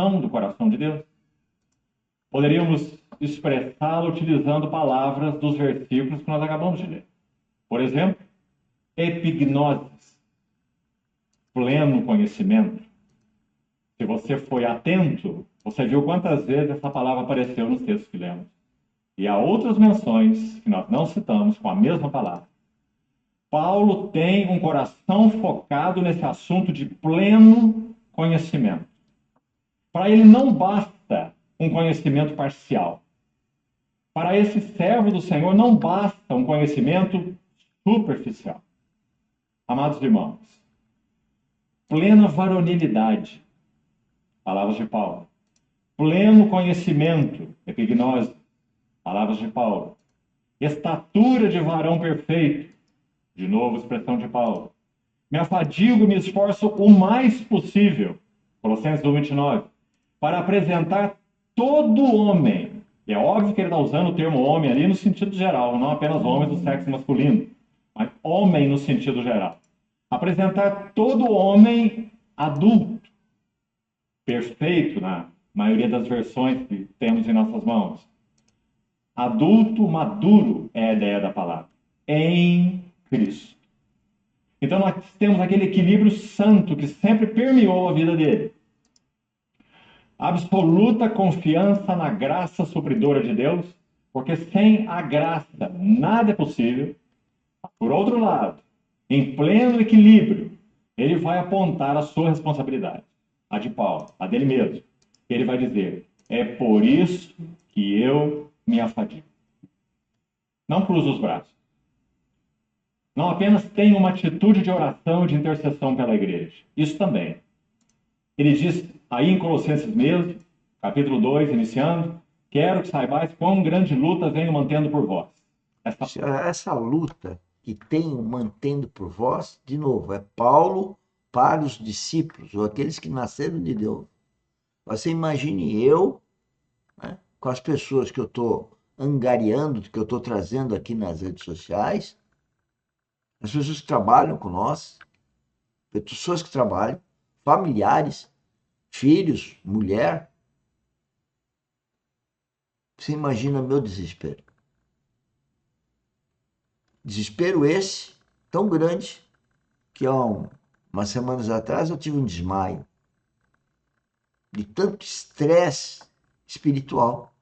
intenção do coração de Deus? Poderíamos expressá-lo utilizando palavras dos versículos que nós acabamos de ler. Por exemplo, epignosis, pleno conhecimento. Se você foi atento, você viu quantas vezes essa palavra apareceu nos textos que lemos. E há outras menções que nós não citamos com a mesma palavra. Paulo tem um coração focado nesse assunto de pleno conhecimento. Para ele não basta um conhecimento parcial. Para esse servo do Senhor não basta um conhecimento superficial. Amados irmãos, plena varonilidade, palavras de Paulo. Pleno conhecimento, epignose, palavras de Paulo. Estatura de varão perfeito, de novo, expressão de Paulo. Me afadigo, me esforço o mais possível, Colossenses 1:29, para apresentar todo homem. E é óbvio que ele está usando o termo homem ali no sentido geral, não apenas homens do sexo masculino, mas homem no sentido geral. Apresentar todo homem adulto, perfeito, na maioria das versões que temos em nossas mãos. Adulto, maduro é a ideia da palavra. Em Cristo. Então nós temos aquele equilíbrio santo que sempre permeou a vida dele. Absoluta confiança na graça supridora de Deus, porque sem a graça nada é possível. Por outro lado, em pleno equilíbrio, ele vai apontar a sua responsabilidade, a de Paulo, a dele mesmo. Ele vai dizer, é por isso que eu me afadigo. Não cruza os braços. Não apenas tem uma atitude de oração e de intercessão pela igreja. Isso também. Ele diz aí em Colossenses mesmo, capítulo 2, iniciando, quero que saibais quão grande luta venho mantendo por vós. Essa luta que tenho mantendo por vós, de novo, é Paulo para os discípulos, ou aqueles que nasceram de Deus. Você imagine eu, né, com as pessoas que eu estou angariando, que eu estou trazendo aqui nas redes sociais, as pessoas que trabalham com nós, pessoas que trabalham, familiares, filhos, mulher. Você imagina meu desespero. Desespero esse tão grande que há umas semanas atrás eu tive um desmaio de tanto estresse espiritual.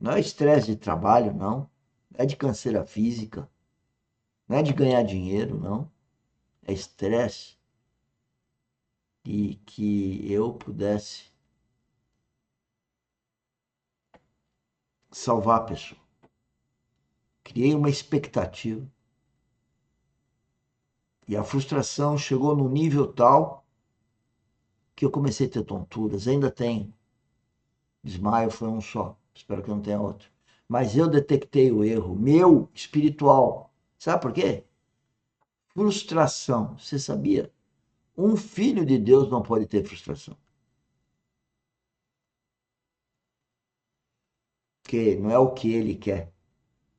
Não é estresse de trabalho, não. Não é de canseira física. Não é de ganhar dinheiro, não. É estresse de que eu pudesse salvar a pessoa. Criei uma expectativa. E a frustração chegou num nível tal que eu comecei a ter tonturas. Ainda tenho. Desmaio foi um só. Espero que não tenha outro. Mas eu detectei o erro meu espiritual. Sabe por quê? Frustração. Você sabia? Um filho de Deus não pode ter frustração. Porque não é o que ele quer.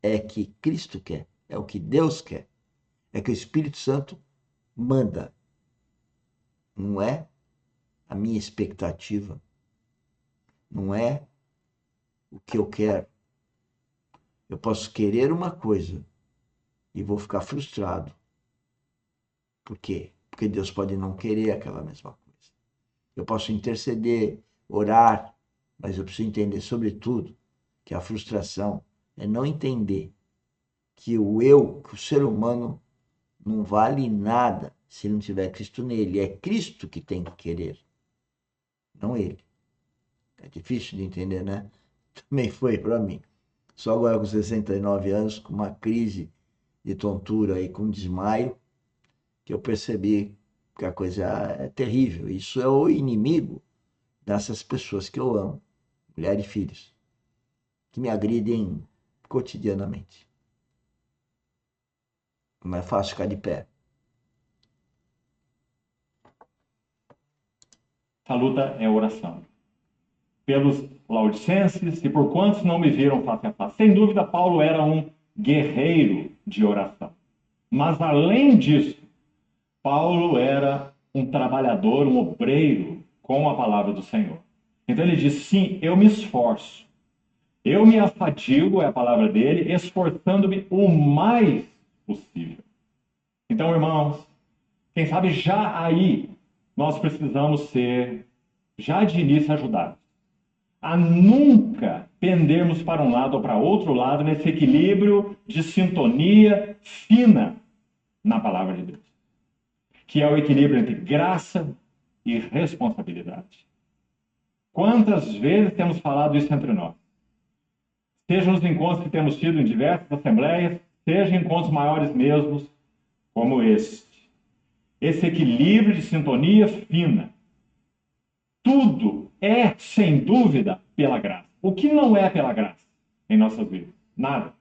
É que Cristo quer. É o que Deus quer. É que o Espírito Santo manda. Não é a minha expectativa. Não é o que eu quero. Eu posso querer uma coisa e vou ficar frustrado. Por quê? Porque Deus pode não querer aquela mesma coisa. Eu posso interceder, orar, mas eu preciso entender, sobretudo, que a frustração é não entender que o eu, que o ser humano, não vale nada se não tiver Cristo nele. É Cristo que tem que querer, não ele. É difícil de entender, né? Também foi para mim. Só agora com 69 anos, com uma crise de tontura e com desmaio, que eu percebi que a coisa é terrível. Isso é o inimigo dessas pessoas que eu amo, mulher e filhos, que me agridem cotidianamente. Não é fácil ficar de pé. A luta é oração. Pelos laodicenses e por quantos não me viram face a face. Sem dúvida, Paulo era um guerreiro de oração. Mas, além disso, Paulo era um trabalhador, um obreiro com a palavra do Senhor. Então ele diz, sim, eu me esforço. Eu me afadigo, é a palavra dele, esforçando-me o mais possível. Então, irmãos, quem sabe já aí nós precisamos ser, já de início, ajudados a nunca pendermos para um lado ou para outro lado nesse equilíbrio de sintonia fina na palavra de Deus, que é o equilíbrio entre graça e responsabilidade. Quantas vezes temos falado isso entre nós? Seja nos encontros que temos tido em diversas assembleias, seja em encontros maiores mesmos, como este. Esse equilíbrio de sintonia fina. Tudo é, sem dúvida, pela graça. O que não é pela graça em nossas vidas? Nada.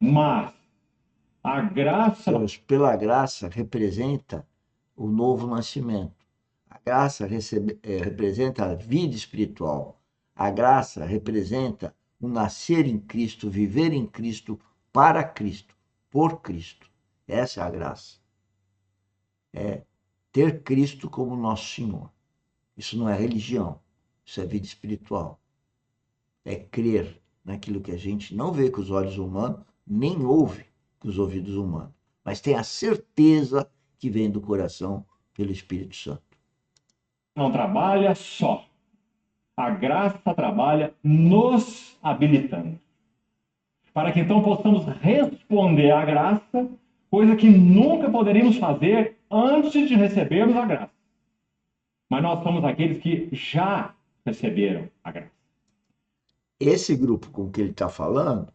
Mas a graça. Pela graça representa o novo nascimento. A graça representa a vida espiritual. A graça representa o nascer em Cristo, viver em Cristo, para Cristo, por Cristo. Essa é a graça. É ter Cristo como nosso Senhor. Isso não é religião, isso é vida espiritual. É crer naquilo que a gente não vê com os olhos humanos, nem ouve com os ouvidos humanos, mas tem a certeza que vem do coração pelo Espírito Santo. Não trabalha só. A graça trabalha nos habilitando. Para que então possamos responder à graça, coisa que nunca poderíamos fazer antes de recebermos a graça. Mas nós somos aqueles que já receberam a graça. Esse grupo com que ele está falando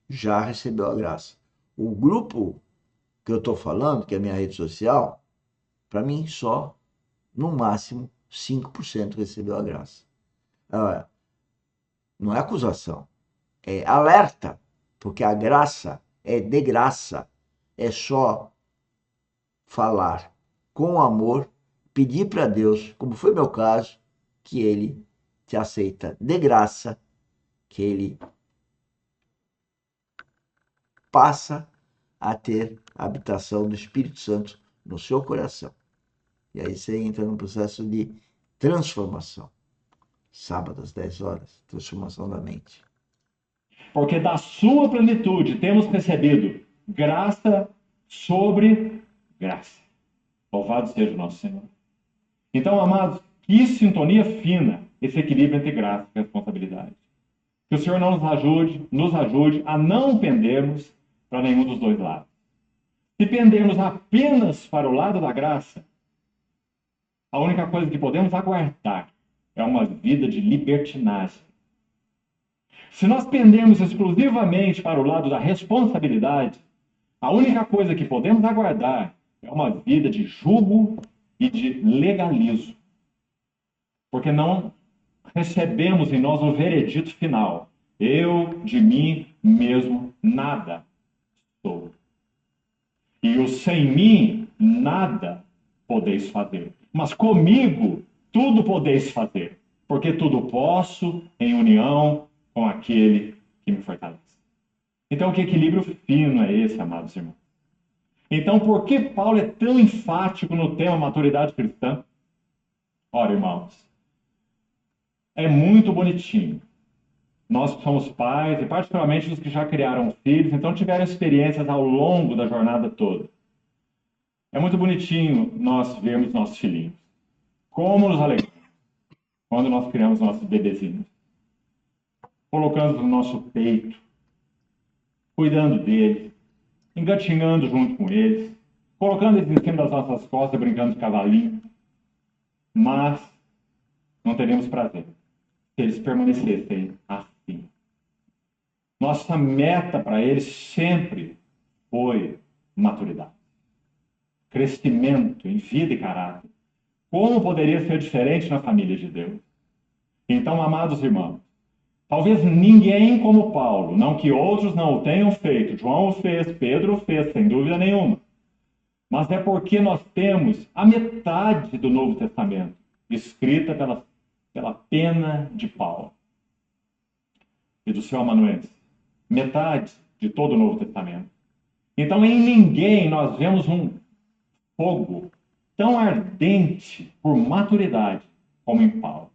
já recebeu a graça. O grupo que eu estou falando, que é a minha rede social, para mim só, no máximo, 5% recebeu a graça. Não é acusação, é alerta, porque a graça é de graça. É só falar com amor, pedir para Deus, como foi meu caso, que Ele te aceita de graça, que Ele passa a ter a habitação do Espírito Santo no seu coração. E aí você entra num processo de transformação. Sábado às 10 horas, transformação da mente. Porque da sua plenitude temos recebido graça sobre graça. Louvado seja o nosso Senhor. Então, amados, que sintonia fina esse equilíbrio entre graça e responsabilidade. Que o Senhor não nos ajude a não pendermos para nenhum dos dois lados. Se pendermos apenas para o lado da graça, a única coisa que podemos aguardar é uma vida de libertinagem. Se nós pendermos exclusivamente para o lado da responsabilidade, a única coisa que podemos aguardar é uma vida de jugo e de legalismo. Porque não recebemos em nós o veredito final. Eu, de mim mesmo, nada sou. E o sem mim, nada podeis fazer. Mas comigo, tudo podeis fazer. Porque tudo posso em união com aquele que me fortalece. Então, que equilíbrio fino é esse, amados irmãos? Então, por que Paulo é tão enfático no tema maturidade cristã? Ora, irmãos, é muito bonitinho. Nós que somos pais, e particularmente os que já criaram filhos, então tiveram experiências ao longo da jornada toda. É muito bonitinho nós vermos nossos filhinhos. Como nos alegramos quando nós criamos nossos bebezinhos. Colocando no nosso peito, cuidando deles, engatinhando junto com eles, colocando eles em cima das nossas costas, brincando de cavalinho. Mas não teríamos prazer se eles permanecessem assim. Nossa meta para eles sempre foi maturidade, crescimento em vida e caráter. Como poderia ser diferente na família de Deus? Então, amados irmãos, talvez ninguém como Paulo, não que outros não o tenham feito, João o fez, Pedro o fez, sem dúvida nenhuma, mas é porque nós temos a metade do Novo Testamento escrita pela pena de Paulo e do seu amanuense. Metade de todo o Novo Testamento. Então, em ninguém nós vemos um fogo tão ardente por maturidade como em Paulo.